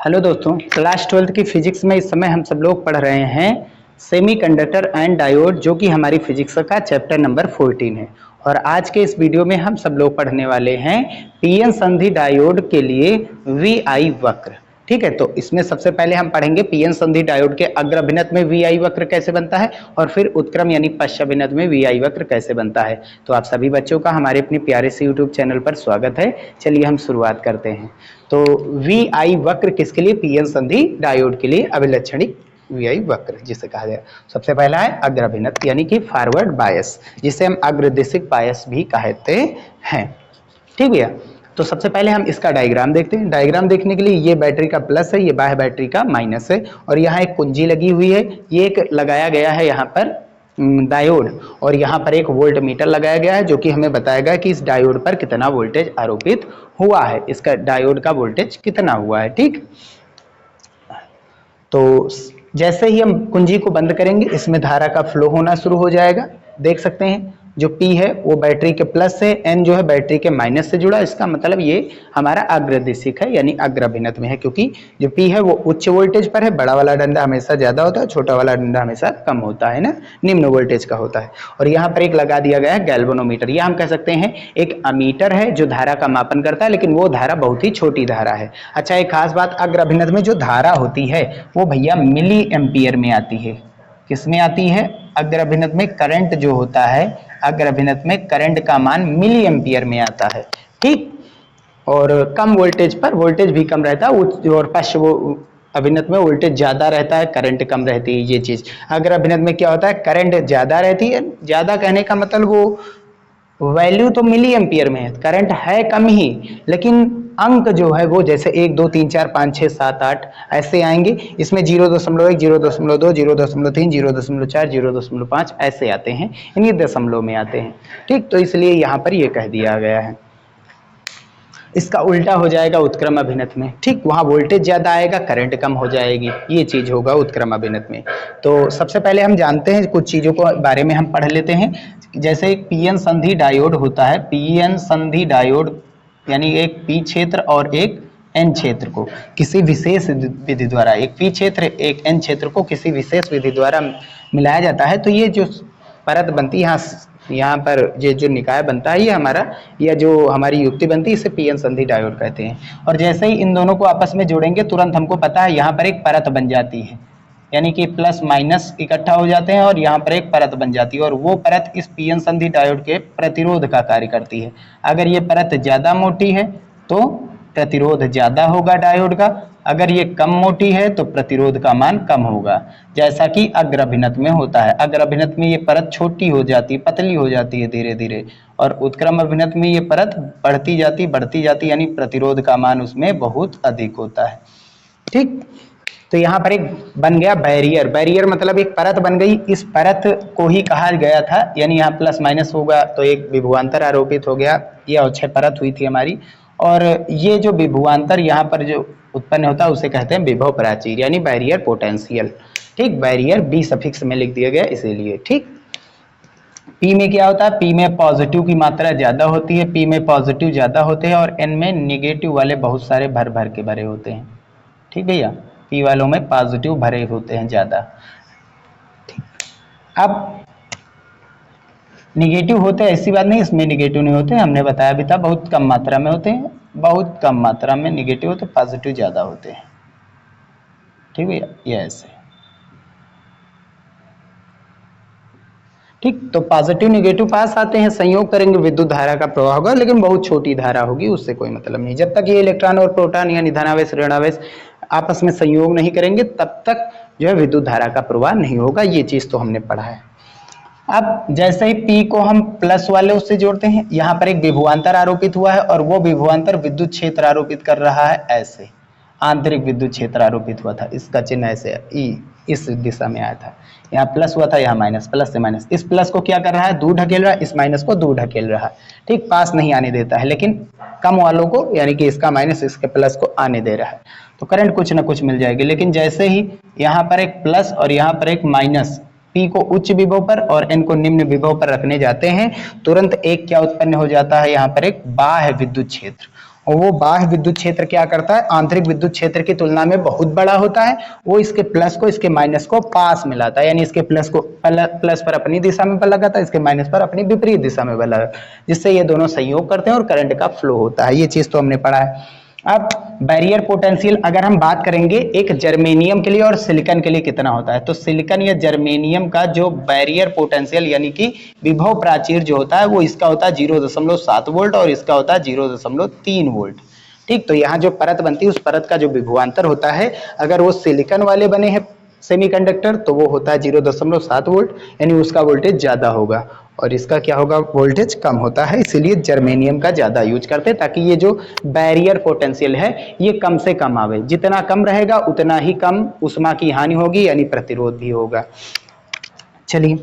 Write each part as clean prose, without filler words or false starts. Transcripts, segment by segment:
Hello दोस्तों, class 12th की physics में इस समय हम सब लोग पढ़ रहे हैं सेमीकंडक्टर एंड डायोड, जो कि हमारी फिजिक्स का चैप्टर नंबर 14 है। और आज के इस वीडियो में हम सब लोग पढ़ने वाले हैं पीएन संधि डायोड के लिए वी आई वक्र। ठीक है, तो इसमें सबसे पहले हम पढ़ेंगे पीएन संधि डायोड के अग्र अभिनत में वी आई वक्र कैसे बनता है और फिर उत्क्रम यानी पश्चाभिनत में वी आई वक्र कैसे बनता है। तो आप सभी बच्चों का हमारे अपने प्यारे से यूट्यूब चैनल पर स्वागत है। चलिए हम शुरुआत करते हैं। तो वी आई वक्र किसके लिए? पीएन संधि डायोड के लिए अभिलक्षणिक वी आई वक्र जिसे कहा जाए। सबसे पहला है अग्र अभिनत यानी कि फॉरवर्ड बायस, जिसे हम अग्रदिशिक बायस भी कहते हैं। ठीक भैया, तो सबसे पहले हम इसका डायग्राम देखते हैं। डायग्राम देखने के लिए ये बैटरी का प्लस है, ये बाह्य बैटरी का माइनस है, और यहाँ एक कुंजी लगी हुई है। ये एक लगाया गया है यहाँ पर डायोड, और यहाँ पर एक वोल्ट मीटर लगाया गया है जो कि हमें बताएगा कि इस डायोड पर कितना वोल्टेज आरोपित हुआ है, इसका डायोड का वोल्टेज कितना हुआ है। ठीक, तो जैसे ही हम कुंजी को बंद करेंगे इसमें धारा का फ्लो होना शुरू हो जाएगा। देख सकते हैं जो P है वो बैटरी के प्लस से, N जो है बैटरी के माइनस से जुड़ा। इसका मतलब ये हमारा अग्रदिशिक है यानी अग्र अभिनत में है, क्योंकि जो P है वो उच्च वोल्टेज पर है। बड़ा वाला डंडा हमेशा ज्यादा होता है, छोटा वाला डंडा हमेशा कम होता है ना, निम्न वोल्टेज का होता है। और यहाँ पर एक लगा दिया गया है गैल्वेनोमीटर, या हम कह सकते हैं एक अमीटर है जो धारा का मापन करता है, लेकिन वो धारा बहुत ही छोटी धारा है। अच्छा, एक खास बात, अग्र अभिनत में जो धारा होती है वो भैया मिली एम्पियर में आती है। किस में आती है? अग्र अभिनत में करंट जो होता है, अग्र अभिनत में करंट का मान मिली एम्पियर में आता है। ठीक, और कम वोल्टेज पर वोल्टेज भी कम रहता है, और पश्च वो अभिनत में वोल्टेज ज्यादा रहता है, करंट कम रहती है। ये चीज अग्र अभिनत में क्या होता है, करंट ज्यादा रहती है। ज्यादा कहने का मतलब वो वैल्यू तो मिली एम्पियर में है, करंट है कम ही, लेकिन अंक जो है वो जैसे 1 2 3 4 5 6 7 8 ऐसे आएंगे। इसमें 0.1 0.2 0.3 0.4 0.5 ऐसे आते हैं, इन्हीं दशमलव में आते हैं। ठीक, तो इसलिए यहाँ पर ये कह दिया गया है। इसका उल्टा हो जाएगा उत्क्रम अभिनत में। ठीक, वहाँ वोल्टेज ज्यादा आएगा, करंट कम हो जाएगी, ये चीज होगा उत्क्रम अभिनत में। तो सबसे पहले हम जानते हैं कुछ चीजों को बारे में हम पढ़ लेते हैं। जैसे एक पीएन संधि डायोड होता है, पीएन संधि डायोड यानी एक पी क्षेत्र और एक एन क्षेत्र को किसी विशेष विधि द्वारा, एक पी क्षेत्र एक एन क्षेत्र को किसी विशेष विधि द्वारा मिलाया जाता है। तो ये जो परत बनती है यहाँ पर, ये जो निकाय बनता है, ये हमारा, या जो हमारी युक्ति बनती है, इसे पीएन संधि डायोड कहते हैं। और जैसे ही इन दोनों को आपस में जोड़ेंगे तुरंत हमको पता है यहाँ पर एक परत बन जाती है, यानी कि प्लस माइनस इकट्ठा हो जाते हैं और यहाँ पर एक परत बन जाती है, और वो परत इस पीएन संधि डायोड के प्रतिरोध का कार्य करती है। अगर ये परत ज्यादा मोटी है तो प्रतिरोध ज्यादा होगा डायोड का, अगर ये कम मोटी है तो प्रतिरोध का मान कम होगा, जैसा कि अग्र अभिनत में होता है। अग्र अभिनत में ये परत छोटी हो जाती है, पतली हो जाती है धीरे धीरे, और उत्क्रम अभिनत में ये परत बढ़ती जाती यानी प्रतिरोध का मान उसमें बहुत अधिक होता है। ठीक, तो यहाँ पर एक बन गया बैरियर। बैरियर मतलब एक परत बन गई, इस परत को ही कहा गया था, यानी यहाँ प्लस माइनस होगा तो एक विभवांतर आरोपित हो गया, ये अवक्षय परत हुई थी हमारी। और ये जो विभवांतर यहाँ पर जो उत्पन्न होता है उसे कहते हैं विभव प्राचीर यानी बैरियर पोटेंशियल। ठीक, बैरियर बी सफिक्स में लिख दिया गया इसीलिए। ठीक, पी में क्या होता है, पी में पॉजिटिव की मात्रा ज्यादा होती है, पी में पॉजिटिव ज्यादा होते हैं, और एन में निगेटिव वाले बहुत सारे भर भर के भरे होते हैं। ठीक भैया, पी वालों में पॉजिटिव भरे होते हैं ज्यादा। अब निगेटिव होते हैं ऐसी बात नहीं, इसमें निगेटिव नहीं होते, हमने बताया भी था, बहुत कम मात्रा में होते हैं, बहुत कम मात्रा में निगेटिव होते, पॉजिटिव ज्यादा होते हैं। ठीक भैया, ये ऐसे। ठीक, तो पॉजिटिव निगेटिव पास आते हैं, संयोग करेंगे विद्युत धारा का प्रवाह होगा, लेकिन बहुत छोटी धारा होगी, उससे कोई मतलब नहीं। जब तक ये इलेक्ट्रॉन और प्रोटॉन यानी धनावेश ऋणावेश आपस में संयोग नहीं करेंगे तब तक जो है विद्युत धारा का प्रवाह नहीं होगा, ये चीज तो हमने पढ़ा है। अब जैसे ही P को हम प्लस वाले उससे जोड़ते हैं, यहाँ पर एक विभवांतर आरोपित हुआ है, और वो विभवांतर विद्युत क्षेत्र आरोपित कर रहा है ऐसे, आंतरिक विद्युत क्षेत्र आरोपित हुआ था, इसका चिन्ह ऐसे ई इस दिशा में आया था। यहाँ प्लस हुआ था, यहाँ माइनस, प्लस से माइनस। इस प्लस को क्या कर रहा है, दूर ढकेल रहा है, इस माइनस को दूर ढकेल रहा है। ठीक, पास नहीं आने देता है, लेकिन कम वालों को यानी कि इसका माइनस इसके प्लस को आने दे रहा है, तो करंट कुछ ना कुछ मिल जाएगी। लेकिन जैसे ही यहाँ पर एक प्लस और यहाँ पर एक माइनस, P को उच्च विभव पर और N को निम्न विभव पर रखने जाते हैं, तुरंत एक क्या उत्पन्न हो जाता है, यहाँ पर एक बाह्य विद्युत क्षेत्र, और वो बाह्य विद्युत क्षेत्र क्या करता है, आंतरिक विद्युत क्षेत्र की तुलना में बहुत बड़ा होता है। वो इसके प्लस को इसके माइनस को पास मिलाता है, यानी इसके प्लस को प्लस पर अपनी दिशा में बल लगाता है, इसके माइनस पर अपनी विपरीत दिशा में बल लगाता है, जिससे ये दोनों संयोग करते हैं और करंट का फ्लो होता है। ये चीज तो हमने पढ़ा है। अब बैरियर पोटेंशियल अगर हम बात करेंगे एक जर्मेनियम के लिए और सिलिकॉन के लिए कितना होता है, तो सिलिकॉन या जर्मेनियम का जो बैरियर पोटेंशियल यानी कि विभव प्राचीर जो होता है वो इसका होता है 0.7 वोल्ट और इसका होता है 0.3 वोल्ट। ठीक, तो यहाँ जो परत बनती है उस परत का जो विभवांतर होता है, अगर वो सिलिकॉन वाले बने हैं सेमीकंडक्टर तो वो होता है 0.7 वोल्ट, यानी उसका वोल्टेज ज्यादा होगा और इसका क्या होगा, वोल्टेज कम होता है। इसीलिए जर्मेनियम का ज्यादा यूज करते हैं ताकि ये जो बैरियर पोटेंशियल है ये कम से कम आवे, जितना कम रहेगा उतना ही कम उष्मा की हानि होगी, यानी प्रतिरोध भी होगा। चलिए,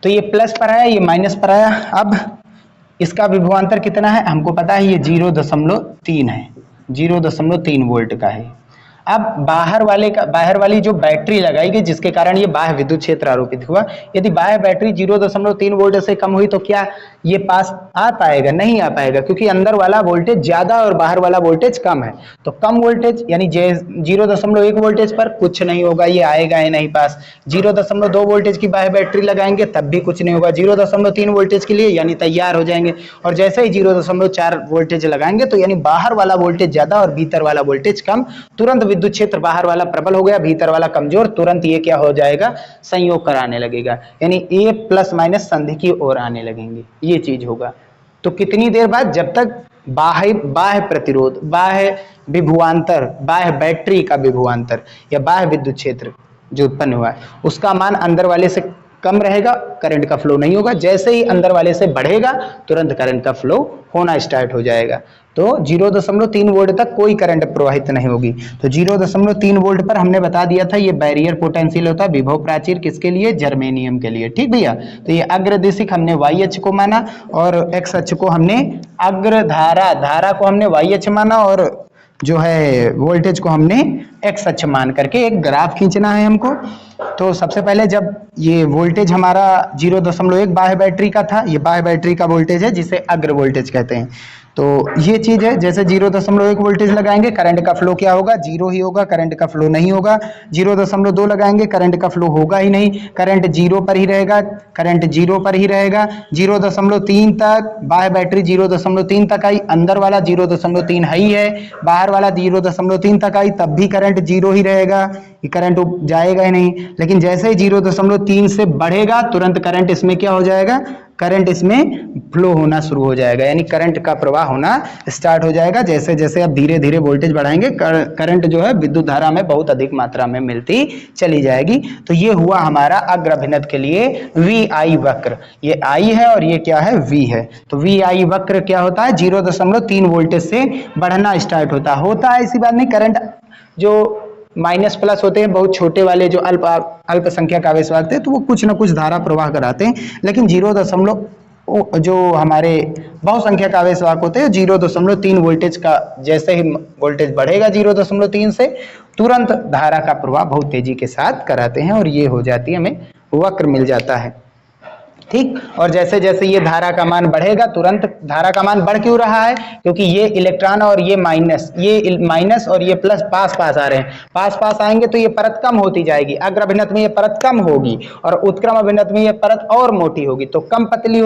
तो ये प्लस पर आया, ये माइनस पर आया। अब इसका विभवांतर कितना है हमको पता है, ये 0.3 है, 0.3 वोल्ट का है। अब बाहर वाली जो बैटरी लगाई गई जिसके कारण ये बाह्य विद्युत क्षेत्र आरोपित हुआ, यदि बाह्य बैटरी 0.3 वोल्ट से कम हुई तो क्या ये पास आ पाएगा, नहीं आ पाएगा, क्योंकि अंदर वाला वोल्टेज ज्यादा और बाहर वाला वोल्टेज कम है। तो कम वोल्टेज यानी 0.1 वोल्टेज पर कुछ नहीं होगा, ये आएगा ही नहीं पास। 0.2 वोल्टेज की बाह्य बैटरी लगाएंगे तब भी कुछ नहीं होगा। 0.3 वोल्टेज के लिए यानी तैयार हो जाएंगे, और जैसे ही 0.4 वोल्टेज लगाएंगे तो यानी बाहर वाला वोल्टेज ज्यादा और भीतर वाला वोल्टेज कम, तुरंत विद्युत क्षेत्र बाहर वाला प्रबल हो गया, भीतर वाला कमजोर, तुरंत ये क्या हो जाएगा, संयोग कराने लगेगा, यानी ए प्लस माइनस संधि की ओर आने लगेंगे, ये चीज होगा। तो कितनी देर बाद, जब तक बाह्य प्रतिरोध, बाह्य विभवांतर, बाह्य बैटरी का विभवांतर या बाह्य विद्युत क्षेत्र जो उत्पन्न हुआ है उसका मान अंदर वाले से कम रहेगा, करंट का फ्लो नहीं होगा। जैसे ही अंदर वाले से बढ़ेगा तुरंत करंट का फ्लो होना स्टार्ट हो जाएगा। तो 0.3 वोल्ट तक कोई करंट प्रवाहित नहीं होगी। तो 0.3 वोल्ट पर हमने बता दिया था ये बैरियर पोटेंशियल होता है, विभव प्राचीर किसके लिए, जर्मेनियम के लिए। ठीक भैया, तो ये अग्रदिशिक हमने y अक्ष को माना और x अक्ष को हमने धारा को हमने y अक्ष माना और जो है वोल्टेज को हमने x अक्ष मान करके एक ग्राफ खींचना है हमको। तो सबसे पहले जब ये वोल्टेज हमारा 0.1 बाह्य बैटरी का था, ये बाह्य बैटरी का वोल्टेज है जिसे अग्र वोल्टेज कहते हैं। तो ये चीज है, जैसे 0.1 वोल्टेज लगाएंगे करंट का फ्लो क्या होगा, 0 ही होगा, करंट का फ्लो नहीं होगा। 0.2 लगाएंगे करंट का फ्लो होगा ही नहीं, करंट 0 पर ही रहेगा, करंट 0 पर ही रहेगा। 0.3 तक बाह्य बैटरी 0.3 तक आई, अंदर वाला 0.3 है ही है, बाहर वाला 0.3 तक आई, तब भी करंट 0 ही रहेगा, करंट जाएगा ही नहीं। लेकिन जैसे ही 0.3 से बढ़ेगा तुरंत करंट इसमें क्या हो जाएगा, करंट इसमें फ्लो होना शुरू हो जाएगा, यानी करंट का प्रवाह होना स्टार्ट हो जाएगा। जैसे जैसे आप धीरे धीरे वोल्टेज बढ़ाएंगे करंट जो है विद्युत धारा में बहुत अधिक मात्रा में मिलती चली जाएगी। तो ये हुआ हमारा अग्र अभिनत के लिए VI वक्र, ये I है और ये क्या है, V है। तो VI वक्र क्या होता है, 0.3 वोल्टेज से बढ़ना स्टार्ट होता है। इसी बात नहीं, करंट जो माइनस प्लस होते हैं बहुत छोटे वाले जो अल्पसंख्यक आवेश वाले हैं तो वो कुछ ना कुछ धारा प्रवाह कराते हैं, लेकिन 0 जो हमारे बहुसंख्यक आवेश वाहक होते हैं 0.3 वोल्टेज का जैसे ही वोल्टेज बढ़ेगा 0.3 से तुरंत धारा का प्रवाह बहुत तेजी के साथ कराते हैं और ये हो जाती है, हमें वक्र मिल जाता है। ठीक, और जैसे जैसे ये धारा का मान बढ़ेगा, तुरंत धारा का मान बढ़ क्यों रहा है, क्योंकि ये इलेक्ट्रॉन और ये माइनस और ये प्लस पास पास आ रहे हैं, पास पास आएंगे तो ये परत कम होती जाएगी। अग्र अभिनत में ये परत कम होगी और उत्क्रम अभिनत में ये परत और मोटी होगी, तो कम पतली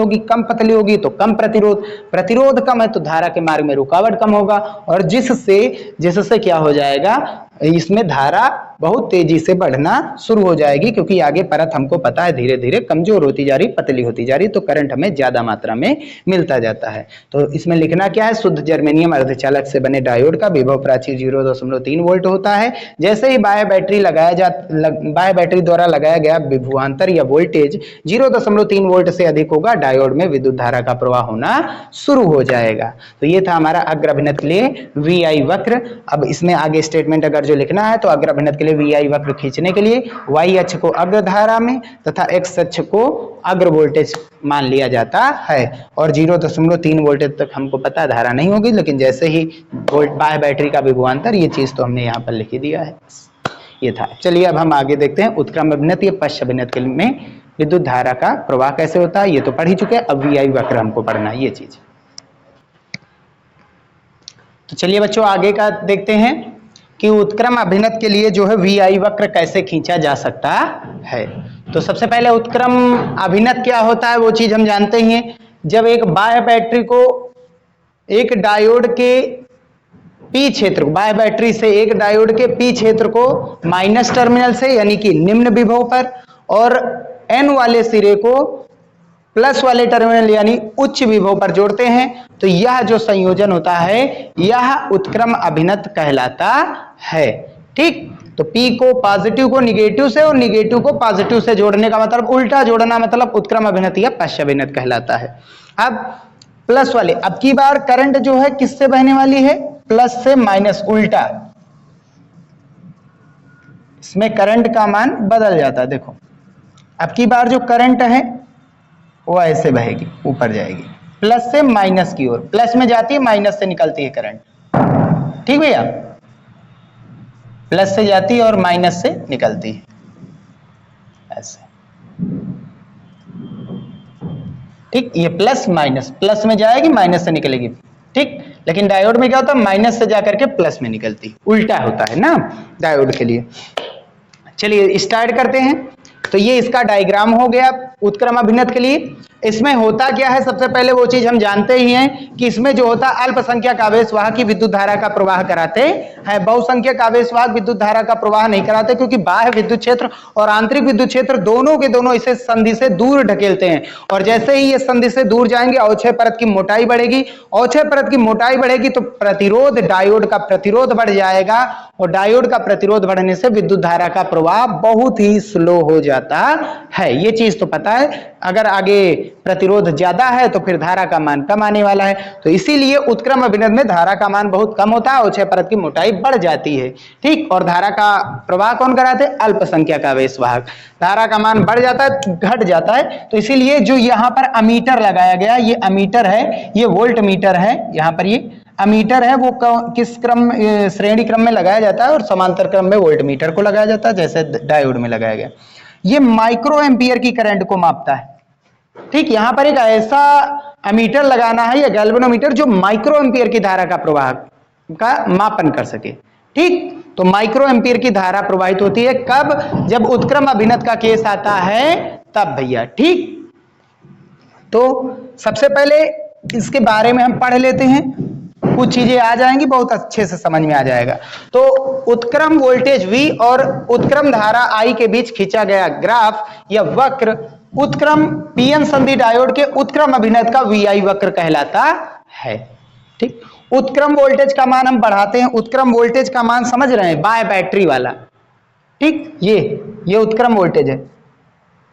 होगी तो कम प्रतिरोध कम है तो धारा के मार्ग में रुकावट कम होगा, और जिससे क्या हो जाएगा, इसमें धारा बहुत तेजी से बढ़ना शुरू हो जाएगी, क्योंकि आगे परत हमको पता है धीरे धीरे कमजोर होती जा रही, पतली होती जा रही, तो करंट हमें ज्यादा मात्रा में मिलता जाता है। तो इसमें लिखना क्या है, शुद्ध जर्मेनियम अर्धचालक से बने डायोड का विभव प्राचीर 0.3 वोल्ट होता है। जैसे ही बाह्य बैटरी द्वारा लगाया गया विभवांतर या वोल्टेज 0.3 वोल्ट से अधिक होगा, डायोड में विद्युत धारा का प्रवाह होना शुरू हो जाएगा। तो ये था हमारा अग्र अभिनत के लिए VI वक्र। अब इसमें आगे स्टेटमेंट अगर जो लिखना है तो अग्र अभिनत के लिए VI वक्र खींचने के लिए Y अक्ष को अग्र धारा में तथा X अक्ष को अग्र वोल्टेज मान लिया जाता है, और 0.3 वोल्टेज तक हमको पता धारा नहीं होगी, लेकिन जैसे ही बाह्य बैटरी का विभवांतर, ये चीज तो हमने यहाँ पर लिख दिया है, ये था। चलिए अब हम आगे देखते हैं उत्क्रम अभिनत या पश्च अभिनत में विद्युत धारा का प्रवाह कैसे होता है, ये तो पढ़ ही चुके हैं। अब VI वक्र हमको पढ़ना है, ये चीज। तो चलिए बच्चों आगे का देखते हैं कि उत्क्रम अभिनत के लिए जो है VI वक्र कैसे खींचा जा सकता है। तो सबसे पहले उत्क्रम अभिनत क्या होता है वो चीज हम जानते ही हैं। जब एक बाह्य बैटरी को एक डायोड के पी क्षेत्र को, बाह्य बैटरी से एक डायोड के पी क्षेत्र को माइनस टर्मिनल से यानी कि निम्न विभव पर और एन वाले सिरे को प्लस वाले टर्मिनल यानी उच्च विभव पर जोड़ते हैं, तो यह जो संयोजन होता है यह उत्क्रम अभिनत कहलाता है। ठीक, तो P को पॉजिटिव को निगेटिव से और निगेटिव को पॉजिटिव से जोड़ने का मतलब उल्टा जोड़ना मतलब उत्क्रम अभिनत या पश्च अभिनत कहलाता है। अब प्लस वाले, अब की बार करंट जो है किससे बहने वाली है, प्लस से माइनस, उल्टा। इसमें करंट का मान बदल जाता है। देखो अब की बार जो करंट है वो ऐसे बहेगी, ऊपर जाएगी, प्लस से माइनस की ओर, प्लस में जाती है माइनस से निकलती है करंट। ठीक भैया, प्लस से जाती है और माइनस से निकलती है ऐसे। ठीक, ये प्लस माइनस, प्लस में जाएगी माइनस से निकलेगी। ठीक, लेकिन डायोड में क्या होता है, माइनस से जाकर के प्लस में निकलती, उल्टा होता है ना डायोड के लिए। चलिए स्टार्ट करते हैं। तो ये इसका डायग्राम हो गया उत्क्रम अभिनत के लिए। इसमें होता क्या है, सबसे पहले वो चीज हम जानते ही हैं कि इसमें जो होता है अल्पसंख्यक आवेश वाहक की विद्युत धारा का प्रवाह कराते हैं, बहुसंख्यक आवेश वाहक विद्युत धारा का प्रवाह नहीं कराते, क्योंकि बाह्य विद्युत क्षेत्र और आंतरिक विद्युत क्षेत्र दोनों के दोनों इसे संधि से दूर ढकेलते हैं। और जैसे ही ये संधि से दूर जाएंगे अवक्षय परत की मोटाई बढ़ेगी, अवक्षय परत की मोटाई बढ़ेगी तो प्रतिरोध, डायोड का प्रतिरोध बढ़ जाएगा, और डायोड का प्रतिरोध बढ़ने से विद्युत धारा का प्रवाह बहुत ही स्लो हो जाता है। ये चीज तो पता है, अगर आगे प्रतिरोध ज्यादा है तो फिर धारा का मान कम आने वाला है। तो इसीलिए उत्क्रम अभिनत में धारा का मान बहुत कम होता है, अवक्षय परत की मोटाई बढ़ जाती है। ठीक, और धारा का प्रवाह कौन कराते हैं, अल्पसंख्यक आवेश वाहक। धारा का मान बढ़ जाता है, घट जाता है। तो इसीलिए जो यहाँ पर अमीटर लगाया गया, ये अमीटर है, ये वोल्ट मीटर है, यहाँ पर ये अमीटर है, वो किस क्रम, श्रेणी क्रम में लगाया जाता है और समांतर क्रम में वोल्ट मीटर को लगाया जाता है, जैसे डायोड में लगाया गया। ये माइक्रो एम्पियर की करंट को मापता है। ठीक, यहां पर एक ऐसा अमीटर लगाना है या गैल्वेनोमीटर जो माइक्रो एम्पियर की धारा का प्रवाह का मापन कर सके। ठीक, तो माइक्रो एम्पियर की धारा प्रवाहित होती है कब, जब उत्क्रम अभिनत का केस आता है तब भैया। ठीक, तो सबसे पहले इसके बारे में हम पढ़ लेते हैं, कुछ चीजें आ जाएंगी, बहुत अच्छे से समझ में आ जाएगा। तो उत्क्रम वोल्टेज V और उत्क्रम धारा I के बीच खींचा गया ग्राफ या वक्र उत्क्रम पीएन संधि डायोड के उत्क्रम अभिनत का VI वक्र कहलाता है। ठीक, उत्क्रम वोल्टेज का मान हम बढ़ाते हैं, उत्क्रम वोल्टेज का मान समझ रहे हैं, बाय बैटरी वाला। ठीक, ये उत्क्रम वोल्टेज है।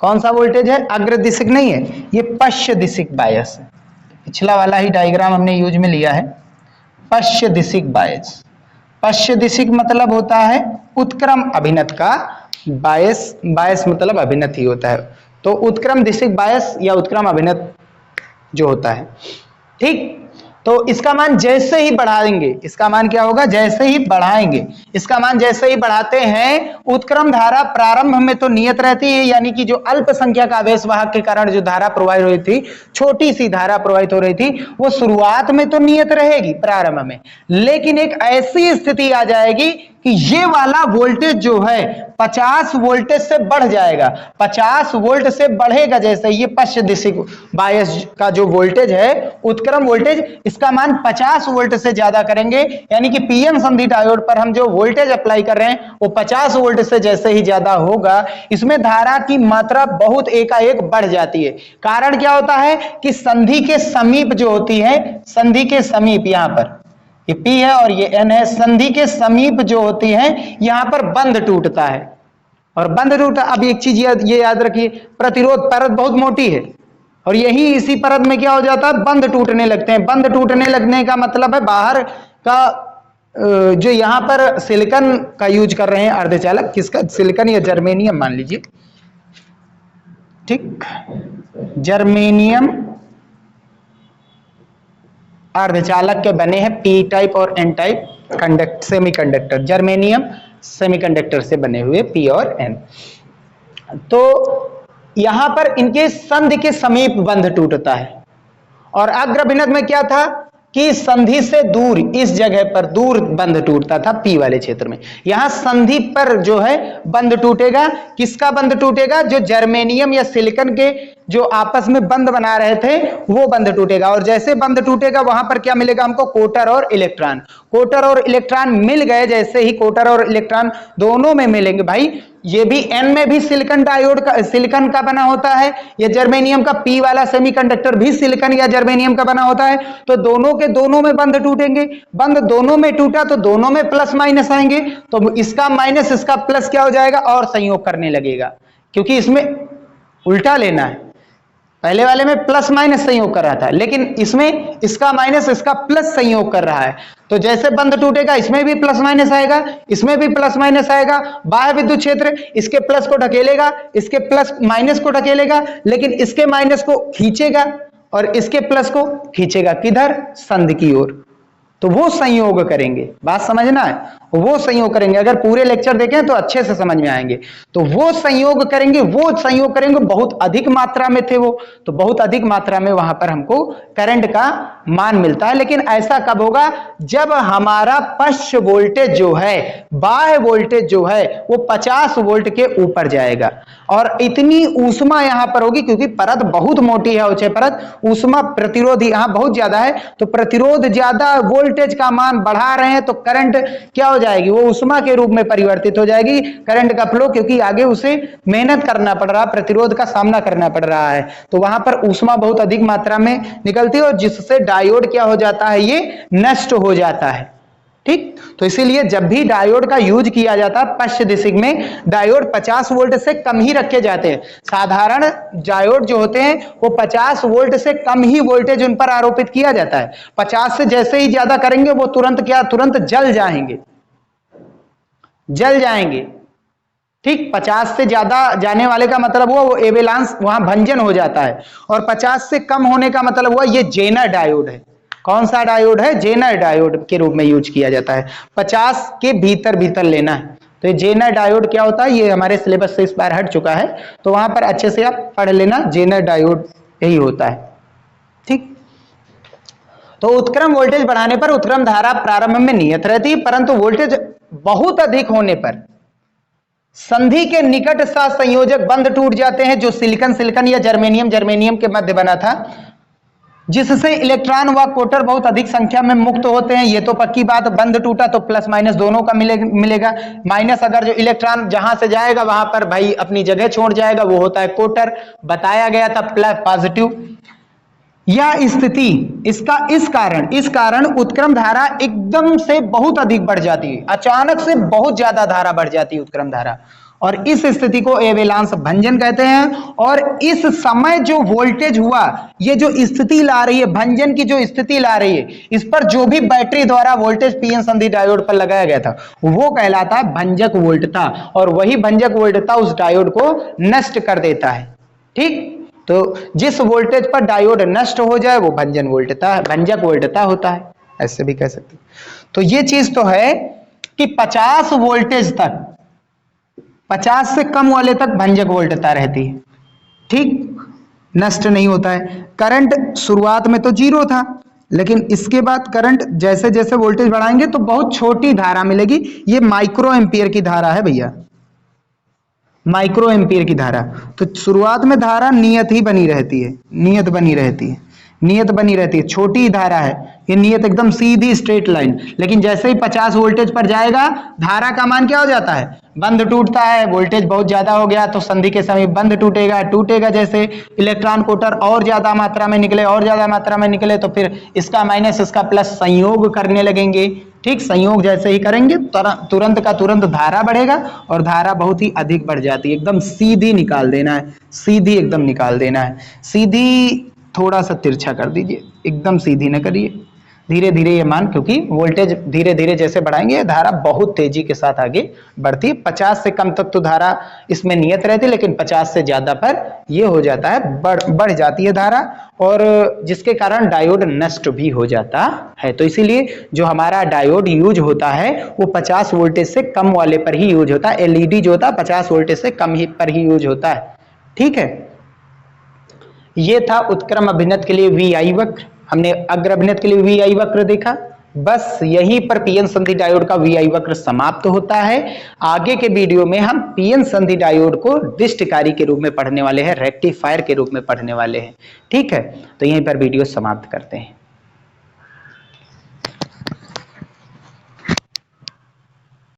कौन सा वोल्टेज है, अग्रदिशिक नहीं है, ये पश्च दिशिक बायस है। पिछला वाला ही डायग्राम हमने यूज में लिया है, पश्च दिशिक बायस। पश्च दिशिक मतलब होता है उत्क्रम अभिनत का, बायस, बायस मतलब अभिनत ही होता है। तो उत्क्रम दिशिक बायस या उत्क्रम अभिनत जो होता है। ठीक, तो इसका मान जैसे ही बढ़ाएंगे, इसका मान क्या होगा, जैसे ही बढ़ाएंगे, इसका मान जैसे ही बढ़ाते हैं, उत्क्रम धारा प्रारंभ में तो नियत रहती है, यानी कि जो अल्पसंख्यक आवेश वाहक के कारण जो धारा प्रवाहित हो रही थी, छोटी सी धारा प्रवाहित हो रही थी, वो शुरुआत में तो नियत रहेगी प्रारंभ में, लेकिन एक ऐसी स्थिति आ जाएगी कि ये वाला वोल्टेज जो है 50 वोल्टेज से बढ़ जाएगा। 50 वोल्ट से बढ़ेगा, जैसे ये पश्च दिशिक बायस का जो वोल्टेज है, उत्क्रम वोल्टेज, इसका मान 50 वोल्ट से ज्यादा करेंगे, यानी कि पीएन संधि डायोड पर हम जो वोल्टेज अप्लाई कर रहे हैं वो 50 वोल्ट से जैसे ही ज्यादा होगा, इसमें धारा की मात्रा बहुत एकाएक बढ़ जाती है। कारण क्या होता है कि संधि के समीप जो होती है, संधि के समीप, यहां पर ये P है और ये N है, संधि के समीप जो होती है यहां पर बंध टूटता है। और बंध टूटा, अब एक चीज ये याद रखिए, प्रतिरोध परत बहुत मोटी है और यही इसी परत में क्या हो जाता है, बंध टूटने लगते हैं। बंध टूटने लगने का मतलब है बाहर का जो यहां पर सिलिकॉन का यूज कर रहे हैं अर्धचालक, किसका, सिलिकॉन या जर्मेनियम मान लीजिए। ठीक, जर्मेनियम अर्धचालक के बने हैं P टाइप और N type semiconductor, germanium semiconductor से बने हुए P और N। तो यहां पर इनके संधि के समीप बंध टूटता है। और अग्र अभिनत में क्या था, कि संधि से दूर इस जगह पर दूर बंध टूटता था पी वाले क्षेत्र में, यहां संधि पर जो है बंध टूटेगा। किसका बंध टूटेगा? जो जर्मेनियम या सिलिकॉन के जो आपस में बंध बना रहे थे वो बंध टूटेगा। और जैसे बंध टूटेगा वहां पर क्या मिलेगा हमको? कोटर और इलेक्ट्रॉन। कोटर और इलेक्ट्रॉन मिल गए, जैसे ही कोटर और इलेक्ट्रॉन दोनों में मिलेंगे, भाई ये भी एन में भी सिलिकॉन डायोड का सिलिकॉन का बना होता है, ये जर्मेनियम का पी वाला सेमीकंडक्टर भी सिलिकॉन या जर्मेनियम का बना होता है। तो दोनों के दोनों में बंध टूटेंगे, बंध दोनों में टूटा तो दोनों में प्लस माइनस आएंगे, तो इसका माइनस इसका प्लस क्या हो जाएगा? और संयोग करने लगेगा, क्योंकि इसमें उल्टा लेना है। पहले वाले में प्लस माइनस संयोग कर रहा था, लेकिन इसमें इसका माइनस इसका प्लस संयोग कर रहा है। तो जैसे बंध टूटेगा इसमें भी प्लस माइनस आएगा, इसमें भी प्लस माइनस आएगा। बाह्य विद्युत क्षेत्र इसके प्लस को ढकेलेगा, इसके प्लस माइनस को ढकेलेगा, लेकिन इसके माइनस को खींचेगा और इसके प्लस को खींचेगा किधर? संधि की ओर। तो वो संयोग करेंगे, बात समझना है, वो संयोग करेंगे। अगर पूरे लेक्चर देखें तो अच्छे से समझ में आएंगे। तो वो संयोग करेंगे, वो संयोग करेंगे, बहुत अधिक मात्रा में थे वो, तो बहुत अधिक मात्रा में वहां पर हमको करंट का मान मिलता है। लेकिन ऐसा कब होगा? जब हमारा पश्च वोल्टेज जो है, बाह्य वोल्टेज जो है वो 50 वोल्ट के ऊपर जाएगा। और इतनी ऊष्मा यहां पर होगी, क्योंकि परत बहुत मोटी है ऊंचे परत, ऊष्मा प्रतिरोध यहां बहुत ज्यादा है, तो प्रतिरोध ज्यादा, वोल्टेज का मान बढ़ा रहे हैं तो करंट क्या हो जाएगी? वो ऊष्मा के रूप में परिवर्तित हो जाएगी करंट का फ्लो, क्योंकि आगे उसे मेहनत करना पड़ रहा है, प्रतिरोध का सामना करना पड़ रहा है। तो वहां पर ऊष्मा बहुत अधिक मात्रा में निकलती है और जिससे डायोड क्या हो जाता है? ये नष्ट हो जाता है। ठीक, तो इसीलिए जब भी डायोड का यूज किया जाता है पश्च दिशा में, डायोड 50 वोल्ट से कम ही रखे जाते हैं। साधारण डायोड जो होते हैं वो 50 वोल्ट से कम ही वोल्टेज उन पर आरोपित किया जाता है। 50 से जैसे ही ज्यादा करेंगे वो तुरंत क्या? तुरंत जल जाएंगे, जल जाएंगे। ठीक, 50 से ज्यादा जाने वाले का मतलब हुआ वो एवेलांस, वहां भंजन हो जाता है। और 50 से कम होने का मतलब हुआ ये जेनर डायोड है। कौन सा डायोड है? जेनर डायोड के रूप में यूज किया जाता है। 50 के भीतर भीतर लेना है। तो ये जेनर डायोड क्या होता है? ये हमारे सिलेबस से इस बार हट चुका है, तो वहां पर अच्छे से आप पढ़ लेना, जेनर डायोड यही होता है। ठीक, तो उत्क्रम वोल्टेज बढ़ाने पर उत्क्रम धारा प्रारंभ में नियत रहती है, परंतु वोल्टेज बहुत अधिक होने पर संधि के निकट सहसंयोजक बंध टूट जाते हैं, जो सिलिकॉन सिलिकॉन या जर्मेनियम जर्मेनियम के मध्य बना था, जिससे इलेक्ट्रॉन व कोटर बहुत अधिक संख्या में मुक्त होते हैं। ये तो पक्की बात, बंध टूटा तो प्लस माइनस दोनों का मिलेगा। माइनस अगर जो इलेक्ट्रॉन जहां से जाएगा वहां पर भाई अपनी जगह छोड़ जाएगा, वो होता है कोटर, बताया गया था प्लस पॉजिटिव। यह स्थिति इस कारण उत्क्रम धारा एकदम से बहुत अधिक बढ़ जाती है, अचानक से बहुत ज्यादा धारा बढ़ जाती है उत्क्रम धारा, और इस स्थिति को एवेलांस भंजन कहते हैं। और इस समय जो वोल्टेज हुआ, ये जो स्थिति ला रही है, भंजन की जो स्थिति ला रही है, इस पर जो भी बैटरी द्वारा वोल्टेज पीएन संधि डायोड पर लगाया गया था वो कहलाता है भंजक वोल्टता, और वही भंजक वोल्टता उस डायोड को नष्ट कर देता है। ठीक, तो जिस वोल्टेज पर डायोड नष्ट हो जाए वो भंजन वोल्टता, भंजक वोल्टता होता है, ऐसे भी कह सकते। तो ये चीज तो है कि 50 वोल्टेज तक, 50 से कम वाले तक भंजक वोल्टता रहती है। ठीक, नष्ट नहीं होता है। करंट शुरुआत में तो 0 था, लेकिन इसके बाद करंट जैसे जैसे वोल्टेज बढ़ाएंगे तो बहुत छोटी धारा मिलेगी। ये माइक्रो एम्पियर की धारा है भैया, माइक्रो एम्पियर की धारा। तो शुरुआत में धारा नियत ही बनी रहती है, नियत बनी रहती है, नियत बनी रहती है, छोटी धारा है ये, नियत एकदम सीधी स्ट्रेट लाइन। लेकिन जैसे ही 50 वोल्टेज पर जाएगा धारा का मान क्या हो जाता है? बंध टूटता है। वोल्टेज बहुत ज्यादा हो गया तो संधि के समय बंध टूटेगा। जैसे इलेक्ट्रॉन कोटर और ज्यादा मात्रा में निकले, और ज्यादा मात्रा में निकले, तो फिर इसका माइनस इसका प्लस संयोग करने लगेंगे। ठीक, संयोग जैसे ही करेंगे तुरंत का तुरंत धारा बढ़ेगा, और धारा बहुत ही अधिक बढ़ जाती है। एकदम सीधी निकाल देना है, सीधी एकदम निकाल देना है। सीधी थोड़ा सा तिरछा कर दीजिए, एकदम सीधी न करिए, धीरे धीरे ये मान, क्योंकि वोल्टेज धीरे धीरे जैसे बढ़ाएंगे धारा बहुत तेजी के साथ आगे बढ़ती है। 50 से कम तक तो धारा इसमें नियत रहती है, लेकिन 50 से ज्यादा पर ये हो जाता है, बढ़ जाती है धारा, और जिसके कारण डायोड नष्ट भी हो जाता है। तो इसीलिए जो हमारा डायोड यूज होता है वो 50 वोल्टेज से कम वाले पर ही यूज होता है। एलईडी जो होता है 50 वोल्टेज से कम ही पर ही यूज होता है। ठीक है, ये था उत्क्रम अभिनत के लिए VI वक्र। हमने अग्र अभिनत के लिए VI वक्र देखा। बस यहीं पर पीएन संधि डायोड का VI वक्र समाप्त होता है। आगे के वीडियो में हम पीएन संधि डायोड को दिष्टकारी के रूप में पढ़ने वाले हैं, रेक्टिफायर के रूप में पढ़ने वाले हैं। ठीक है, तो यहीं पर वीडियो समाप्त करते हैं।